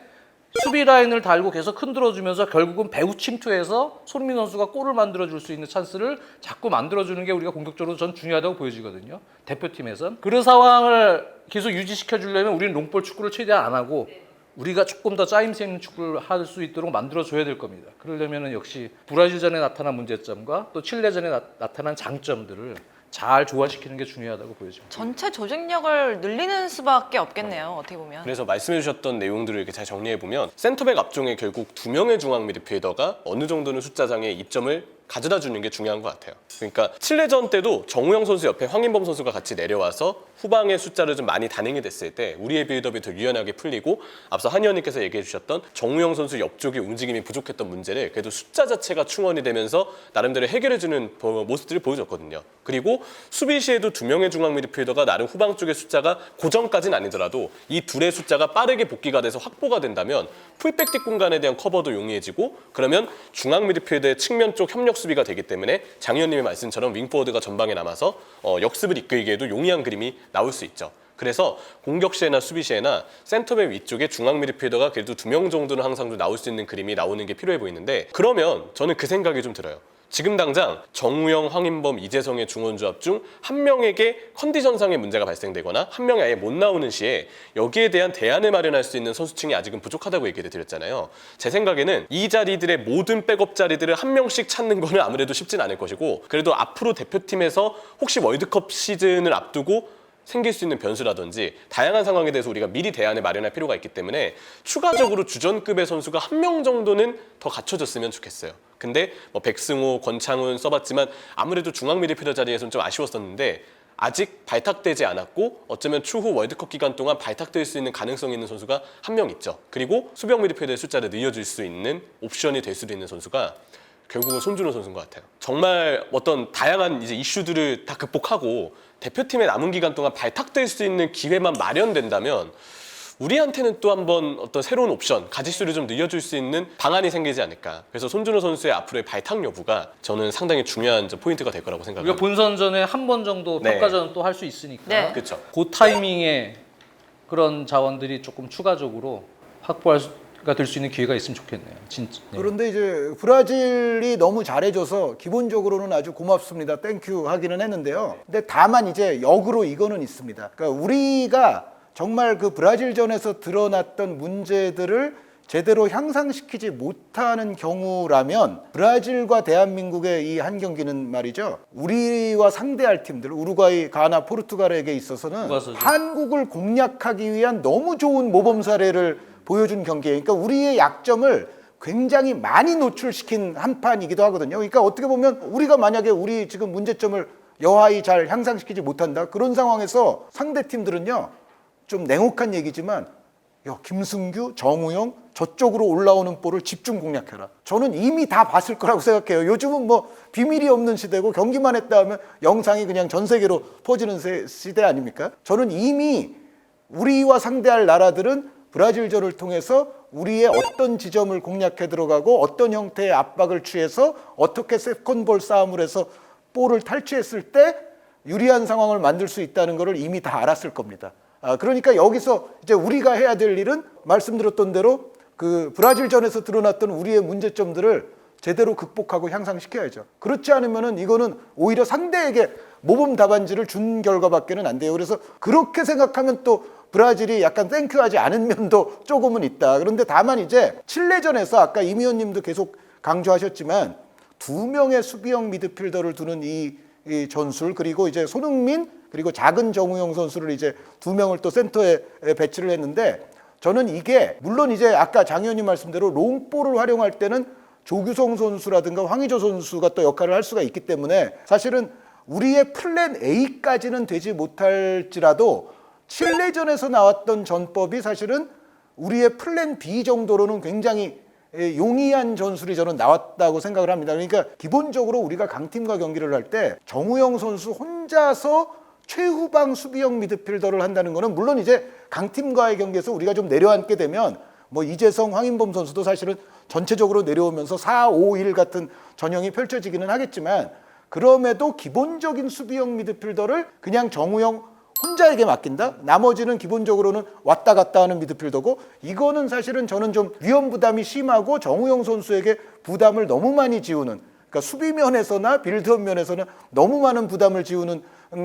수비 라인을 달고 계속 흔들어주면서 결국은 배후 침투해서 손흥민 선수가 골을 만들어줄 수 있는 찬스를 자꾸 만들어주는 게 우리가 공격적으로 전 중요하다고 보여지거든요. 대표팀에선. 그런 상황을 계속 유지시켜주려면 우리는 롱볼 축구를 최대한 안 하고 우리가 조금 더 짜임새 있는 축구를 할 수 있도록 만들어줘야 될 겁니다. 그러려면 역시 브라질전에 나타난 문제점과 또 칠레전에 나타난 장점들을 잘 조화시키는 게 중요하다고 보여집니다. 전체 조직력을 늘리는 수밖에 없겠네요. 어떻게 보면. 그래서 말씀해 주셨던 내용들을 이렇게 잘 정리해 보면 센터백 앞쪽에 결국 2명의 중앙 미드필더가 어느 정도는 숫자상의 이점을 가져다 주는 게 중요한 것 같아요. 그러니까 칠레전 때도 정우영 선수 옆에 황인범 선수가 같이 내려와서 후방의 숫자를 좀 많이 단행이 됐을 때 우리의 빌드업이 더 유연하게 풀리고 앞서 한 의원님께서 얘기해 주셨던 정우영 선수 옆쪽의 움직임이 부족했던 문제를 그래도 숫자 자체가 충원이 되면서 나름대로 해결해 주는 모습들을 보여줬거든요. 그리고 수비 시에도 2명의 중앙 미드필더가 나름 후방 쪽의 숫자가 고정까지는 아니더라도 이 둘의 숫자가 빠르게 복귀가 돼서 확보가 된다면 풀백 뒷공간에 대한 커버도 용이해지고 그러면 중앙 미드필더의 측면 쪽 협력 수비가 되기 때문에 장 의원님의 말씀처럼 윙포워드가 전방에 남아서 역습을 이끌기에도 용이한 그림이 나올 수 있죠. 그래서 공격 시에나 수비 시에나 센터백 위쪽에 중앙 미드필더가 그래도 2명 정도는 항상 좀 나올 수 있는 그림이 나오는 게 필요해 보이는데 그러면 저는 그 생각이 좀 들어요. 지금 당장 정우영, 황인범, 이재성의 중원조합 중 한 명에게 컨디션상의 문제가 발생되거나 한 명이 아예 못 나오는 시에 여기에 대한 대안을 마련할 수 있는 선수층이 아직은 부족하다고 얘기를 드렸잖아요. 제 생각에는 이 자리들의 모든 백업 자리들을 한 명씩 찾는 거는 아무래도 쉽진 않을 것이고 그래도 앞으로 대표팀에서 혹시 월드컵 시즌을 앞두고 생길 수 있는 변수라든지 다양한 상황에 대해서 우리가 미리 대안을 마련할 필요가 있기 때문에 추가적으로 주전급의 선수가 한 명 정도는 더 갖춰졌으면 좋겠어요. 근데 뭐 백승호, 권창훈 써봤지만 아무래도 중앙 미드필더 자리에서는 좀 아쉬웠었는데 아직 발탁되지 않았고 어쩌면 추후 월드컵 기간 동안 발탁될 수 있는 가능성이 있는 선수가 한 명 있죠. 그리고 수비형 미드필더의 숫자를 늘려줄 수 있는 옵션이 될 수도 있는 선수가 결국은 손준호 선수인 것 같아요. 정말 어떤 다양한 이제 이슈들을 다 극복하고 대표팀에 남은 기간 동안 발탁될 수 있는 기회만 마련된다면 우리한테는 또 한번 어떤 새로운 옵션, 가짓수를 좀 늘려줄 수 있는 방안이 생기지 않을까. 그래서 손준호 선수의 앞으로의 발탁 여부가 저는 상당히 중요한 포인트가 될 거라고 생각합니다. 우리가 본선전에 한 번 정도 네. 평가전 또 할 수 있으니까 네. 그렇죠. 그 타이밍에 그런 자원들이 조금 추가적으로 확보가 될 수 있는 기회가 있으면 좋겠네요. 진짜. 네. 그런데 이제 브라질이 너무 잘해줘서 기본적으로는 아주 고맙습니다. 땡큐 하기는 했는데요. 근데 다만 이제 역으로 이거는 있습니다. 그러니까 우리가 정말 그 브라질전에서 드러났던 문제들을 제대로 향상시키지 못하는 경우라면 브라질과 대한민국의 이 한 경기는 말이죠. 우리와 상대할 팀들, 우루과이, 가나, 포르투갈에게 있어서는 누가서죠? 한국을 공략하기 위한 너무 좋은 모범 사례를 보여준 경기예요. 그러니까 우리의 약점을 굉장히 많이 노출시킨 한 판이기도 하거든요. 그러니까 어떻게 보면 우리가 만약에 우리 지금 문제점을 여하히 잘 향상시키지 못한다. 그런 상황에서 상대 팀들은요. 좀 냉혹한 얘기지만 야, 김승규, 정우영 저쪽으로 올라오는 볼을 집중 공략해라. 저는 이미 다 봤을 거라고 생각해요. 요즘은 뭐 비밀이 없는 시대고 경기만 했다 하면 영상이 그냥 전 세계로 퍼지는 시대 아닙니까? 저는 이미 우리와 상대할 나라들은 브라질전을 통해서 우리의 어떤 지점을 공략해 들어가고 어떤 형태의 압박을 취해서 어떻게 세컨볼 싸움을 해서 볼을 탈취했을 때 유리한 상황을 만들 수 있다는 것을 이미 다 알았을 겁니다. 그러니까 여기서 이제 우리가 해야 될 일은 말씀드렸던 대로 그 브라질전에서 드러났던 우리의 문제점들을 제대로 극복하고 향상시켜야죠. 그렇지 않으면은 이거는 오히려 상대에게 모범 답안지를 준 결과밖에는 안 돼요. 그래서 그렇게 생각하면 또 브라질이 약간 땡큐하지 않은 면도 조금은 있다. 그런데 다만 이제 칠레전에서 아까 임 의원님도 계속 강조하셨지만 2명의 수비형 미드필더를 두는 이 전술, 그리고 이제 손흥민 그리고 작은 정우영 선수를 이제 2명을 또 센터에 배치를 했는데, 저는 이게 물론 이제 아까 장 의원님 말씀대로 롱볼을 활용할 때는 조규성 선수라든가 황의조 선수가 또 역할을 할 수가 있기 때문에 사실은 우리의 플랜 A까지는 되지 못할지라도 칠레전에서 나왔던 전법이 사실은 우리의 플랜 B 정도로는 굉장히 용이한 전술이 저는 나왔다고 생각을 합니다. 그러니까 기본적으로 우리가 강팀과 경기를 할 때 정우영 선수 혼자서 최후방 수비형 미드필더를 한다는 거는, 물론 이제 강팀과의 경기에서 우리가 좀 내려앉게 되면 뭐 이재성, 황인범 선수도 사실은 전체적으로 내려오면서 4-5-1 같은 전형이 펼쳐지기는 하겠지만, 그럼에도 기본적인 수비형 미드필더를 그냥 정우영 혼자에게 맡긴다? 나머지는 기본적으로는 왔다 갔다 하는 미드필더고, 이거는 사실은 저는 좀 위험 부담이 심하고 정우영 선수에게 부담을 너무 많이 지우는, 그러니까 수비면에서나 빌드업 면에서는 너무 많은 부담을 지우는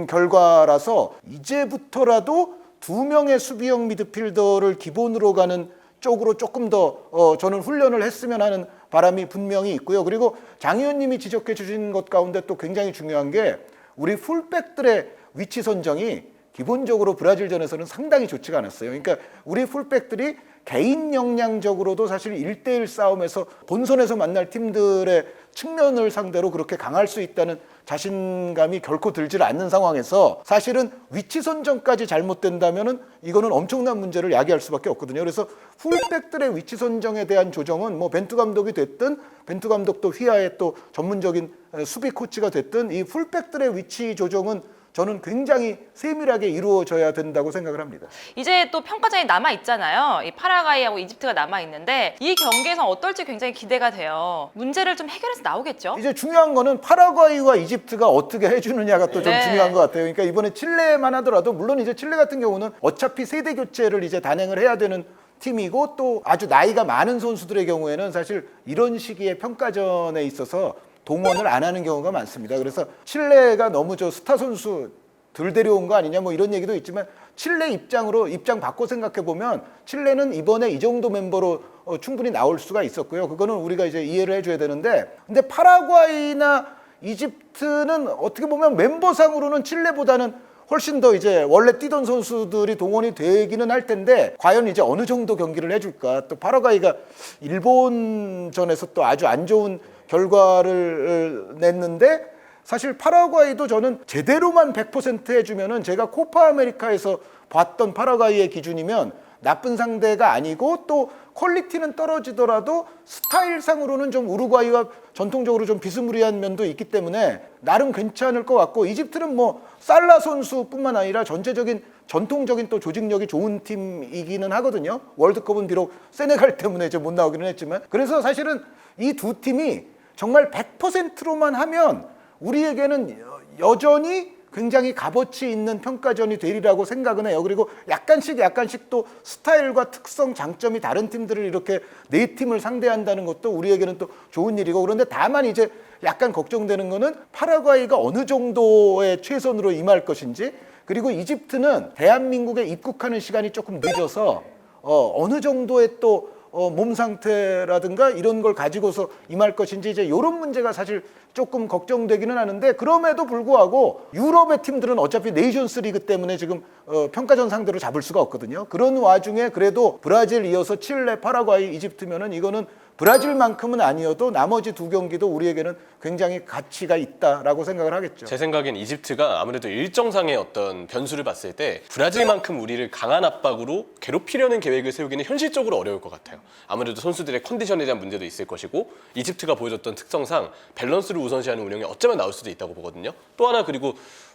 결과라서, 이제부터라도 2명의 수비형 미드필더를 기본으로 가는 쪽으로 조금 더 저는 훈련을 했으면 하는 바람이 분명히 있고요. 그리고 장 의원님이 지적해 주신 것 가운데 또 굉장히 중요한 게, 우리 풀백들의 위치 선정이 기본적으로 브라질전에서는 상당히 좋지가 않았어요. 그러니까 우리 풀백들이 개인 역량적으로도 사실 1대1 싸움에서 본선에서 만날 팀들의 측면을 상대로 그렇게 강할 수 있다는 자신감이 결코 들질 않는 상황에서 사실은 위치 선정까지 잘못된다면은 이거는 엄청난 문제를 야기할 수밖에 없거든요. 그래서 풀백들의 위치 선정에 대한 조정은 뭐 벤투 감독이 됐든, 벤투 감독도 휘하의 또 전문적인 수비 코치가 됐든, 이 풀백들의 위치 조정은 저는 굉장히 세밀하게 이루어져야 된다고 생각을 합니다. 이제 또 평가전이 남아 있잖아요. 이 파라과이하고 이집트가 남아 있는데 이 경기에서 어떨지 굉장히 기대가 돼요. 문제를 좀 해결해서 나오겠죠? 이제 중요한 거는 파라과이와 이집트가 어떻게 해주느냐가 또 좀 네. 중요한 것 같아요. 그러니까 이번에 칠레만 하더라도, 물론 이제 칠레 같은 경우는 어차피 세대 교체를 이제 단행을 해야 되는 팀이고, 또 아주 나이가 많은 선수들의 경우에는 사실 이런 시기에 평가전에 있어서 동원을 안 하는 경우가 많습니다. 그래서 칠레가 너무 저 스타 선수 덜 데려온 거 아니냐 뭐 이런 얘기도 있지만, 칠레 입장 바꿔 생각해 보면 칠레는 이번에 이 정도 멤버로 충분히 나올 수가 있었고요. 그거는 우리가 이제 이해를 해줘야 되는데, 근데 파라과이나 이집트는 어떻게 보면 멤버상으로는 칠레보다는 훨씬 더 이제 원래 뛰던 선수들이 동원이 되기는 할 텐데, 과연 이제 어느 정도 경기를 해줄까? 또 파라과이가 일본전에서 또 아주 안 좋은 결과를 냈는데, 사실 파라과이도 저는 제대로만 100% 해주면은, 제가 코파 아메리카에서 봤던 파라과이의 기준이면 나쁜 상대가 아니고, 또 퀄리티는 떨어지더라도 스타일상으로는 좀 우루과이와 전통적으로 좀 비스무리한 면도 있기 때문에 나름 괜찮을 것 같고, 이집트는 뭐 살라 선수뿐만 아니라 전통적인 또 조직력이 좋은 팀이기는 하거든요. 월드컵은 비록 세네갈 때문에 이제 못 나오기는 했지만, 그래서 사실은 이 두 팀이 정말 100%로만 하면 우리에게는 여전히 굉장히 값어치 있는 평가전이 되리라고 생각은 해요. 그리고 약간씩 또 스타일과 특성, 장점이 다른 팀들을 이렇게 네 팀을 상대한다는 것도 우리에게는 또 좋은 일이고, 그런데 다만 이제 약간 걱정되는 거는 파라과이가 어느 정도의 최선으로 임할 것인지, 그리고 이집트는 대한민국에 입국하는 시간이 조금 늦어서 어느 정도의 또 몸 상태라든가 이런 걸 가지고서 임할 것인지, 이제 이런 문제가 사실 조금 걱정되기는 하는데, 그럼에도 불구하고 유럽의 팀들은 어차피 네이션스 리그 때문에 지금 평가전 상대로 잡을 수가 없거든요. 그런 와중에 그래도 브라질 이어서 칠레, 파라과이, 이집트면은 이거는 브라질만큼은 아니어도 나머지 두 경기도 우리에게는 굉장히 가치가 있다라고 생각을 하겠죠. 제 생각엔 이집트가 아무래도 일정상의 어떤 변수를 봤을 때 브라질만큼 우리를 강한 압박으로 괴롭히려는 계획을 세우기는 현실적으로 어려울 것 같아요. 아무래도 선수들의 컨디션에 대한 문제도 있을 것이고, 이집트가 보여줬던 특성상 밸런스를 우선시하는 운영이 어쩌면 나올 수도 있다고 보거든요. 또 하나, 그리고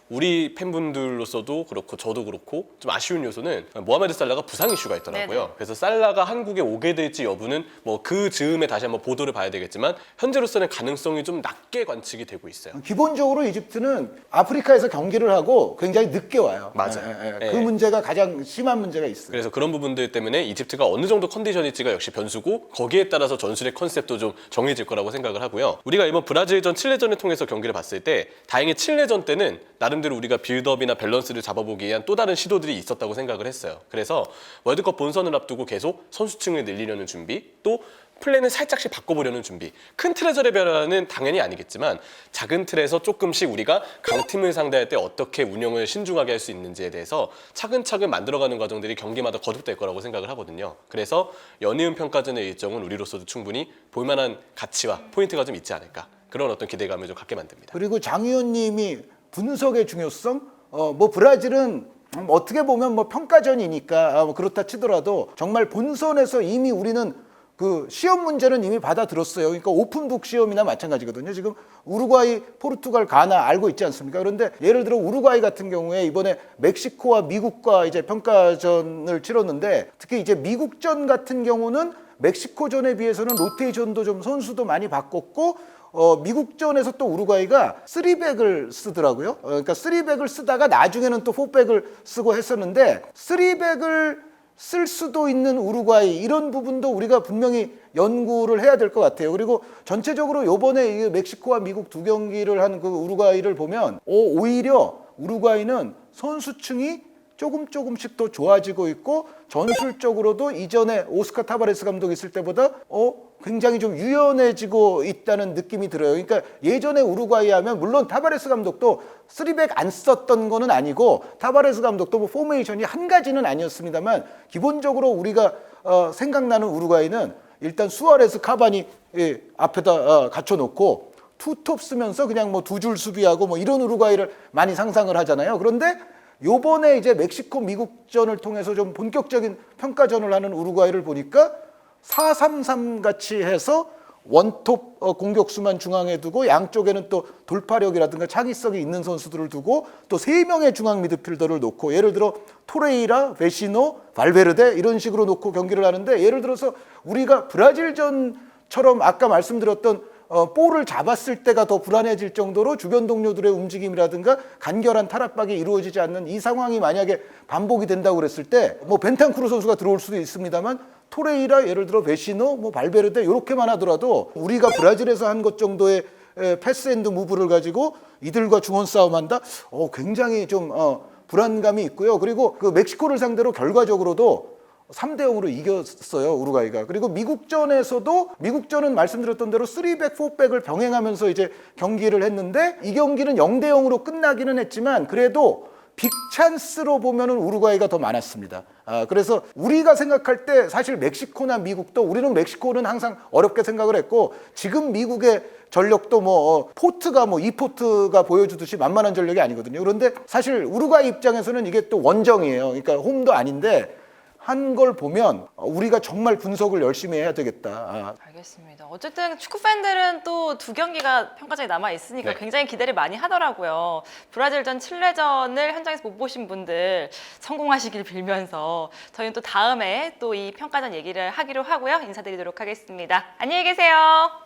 우리 팬분들로서도 그렇고 저도 그렇고 좀 아쉬운 요소는 모하메드 살라가 부상 이슈가 있더라고요. 네네. 그래서 살라가 한국에 오게 될지 여부는 뭐 그 즈음에 다시 한번 보도를 봐야 되겠지만 현재로서는 가능성이 좀 낮게 관측이 되고 있어요. 기본적으로 이집트는 아프리카에서 경기를 하고 굉장히 늦게 와요. 맞아요. 그 예. 문제가 가장 심한 문제가 있어요. 그래서 그런 부분들 때문에 이집트가 어느 정도 컨디션일지가 역시 변수고 거기에 따라서 전술의 컨셉도 좀 정해질 거라고 생각을 하고요. 우리가 이번 브라질전, 칠레전을 통해서 경기를 봤을 때 다행히 칠레전 때는 나름대로 우리가 빌드업이나 밸런스를 잡아보기 위한 또 다른 시도들이 있었다고 생각을 했어요. 그래서 월드컵 본선을 앞두고 계속 선수층을 늘리려는 준비, 또 플랜을 살짝씩 바꿔보려는 준비. 큰 틀에서의 변화는 당연히 아니겠지만 작은 틀에서 조금씩 우리가 강팀을 상대할 때 어떻게 운영을 신중하게 할 수 있는지에 대해서 차근차근 만들어가는 과정들이 경기마다 거듭될 거라고 생각을 하거든요. 그래서 연이은 평가전의 일정은 우리로서도 충분히 볼만한 가치와 포인트가 좀 있지 않을까. 그런 어떤 기대감을 좀 갖게 만듭니다. 그리고 장 의원님이 분석의 중요성, 뭐 브라질은 어떻게 보면 뭐 평가전이니까 뭐 그렇다 치더라도 정말 본선에서 이미 우리는 그 시험 문제는 이미 받아들었어요. 그러니까 오픈북 시험이나 마찬가지거든요. 지금 우루과이, 포르투갈, 가나 알고 있지 않습니까? 그런데 예를 들어 우루과이 같은 경우에 이번에 멕시코와 미국과 이제 평가전을 치렀는데 특히 이제 미국전 같은 경우는 멕시코전에 비해서는 로테이션도 좀 선수도 많이 바꿨고 미국전에서 또 우루과이가 3백을 쓰더라고요. 그러니까 3백을 쓰다가 나중에는 또 4백을 쓰고 했었는데 3백을 쓸 수도 있는 우루과이 이런 부분도 우리가 분명히 연구를 해야 될 것 같아요. 그리고 전체적으로 요번에 멕시코와 미국 두 경기를 한 그 우루과이를 보면 오히려 우루과이는 선수층이 조금씩 더 좋아지고 있고 전술적으로도 이전에 오스카 타바레스 감독이 있을 때보다 굉장히 좀 유연해지고 있다는 느낌이 들어요. 그러니까 예전에 우루과이 하면 물론 타바레스 감독도 3백 안 썼던 거는 아니고 타바레스 감독도 뭐 포메이션이 한 가지는 아니었습니다만 기본적으로 우리가 생각나는 우루과이는 일단 수아레스 카바니 앞에다 갖춰놓고 투톱 쓰면서 그냥 뭐 두 줄 수비하고 뭐 이런 우루과이를 많이 상상을 하잖아요. 그런데 요번에 이제 멕시코 미국전을 통해서 좀 본격적인 평가전을 하는 우루과이를 보니까 4-3-3 같이 해서 원톱 공격수만 중앙에 두고 양쪽에는 또 돌파력이라든가 창의성이 있는 선수들을 두고 또 3명의 중앙 미드필더를 놓고 예를 들어 토레이라, 베시노, 발베르데 이런 식으로 놓고 경기를 하는데 예를 들어서 우리가 브라질전처럼 아까 말씀드렸던 볼을 잡았을 때가 더 불안해질 정도로 주변 동료들의 움직임이라든가 간결한 탈압박이 이루어지지 않는 이 상황이 만약에 반복이 된다고 그랬을 때 뭐 벤탄쿠르 선수가 들어올 수도 있습니다만 토레이라 예를 들어 베시노 뭐 발베르데 이렇게만 하더라도 우리가 브라질에서 한 것 정도의 패스앤드 무브를 가지고 이들과 중원 싸움한다? 굉장히 좀 불안감이 있고요. 그리고 그 멕시코를 상대로 결과적으로도 3-0으로 이겼어요, 우루과이가. 그리고 미국전은 말씀드렸던 대로 3백, 4백을 병행하면서 이제 경기를 했는데 이 경기는 0-0으로 끝나기는 했지만 그래도 빅찬스로 보면은 우루과이가 더 많았습니다. 그래서 우리가 생각할 때 사실 멕시코나 미국도 우리는 멕시코는 항상 어렵게 생각을 했고 지금 미국의 전력도 뭐 포트가 뭐 이포트가 보여주듯이 만만한 전력이 아니거든요. 그런데 사실 우루과이 입장에서는 이게 또 원정이에요. 그러니까 홈도 아닌데 한 걸 보면 우리가 정말 분석을 열심히 해야 되겠다. 알겠습니다. 어쨌든 축구 팬들은 또 두 경기가 평가전에 남아 있으니까 네. 굉장히 기대를 많이 하더라고요. 브라질전, 칠레전을 현장에서 못 보신 분들 성공하시길 빌면서 저희는 또 다음에 또 이 평가전 얘기를 하기로 하고요. 인사드리도록 하겠습니다. 안녕히 계세요.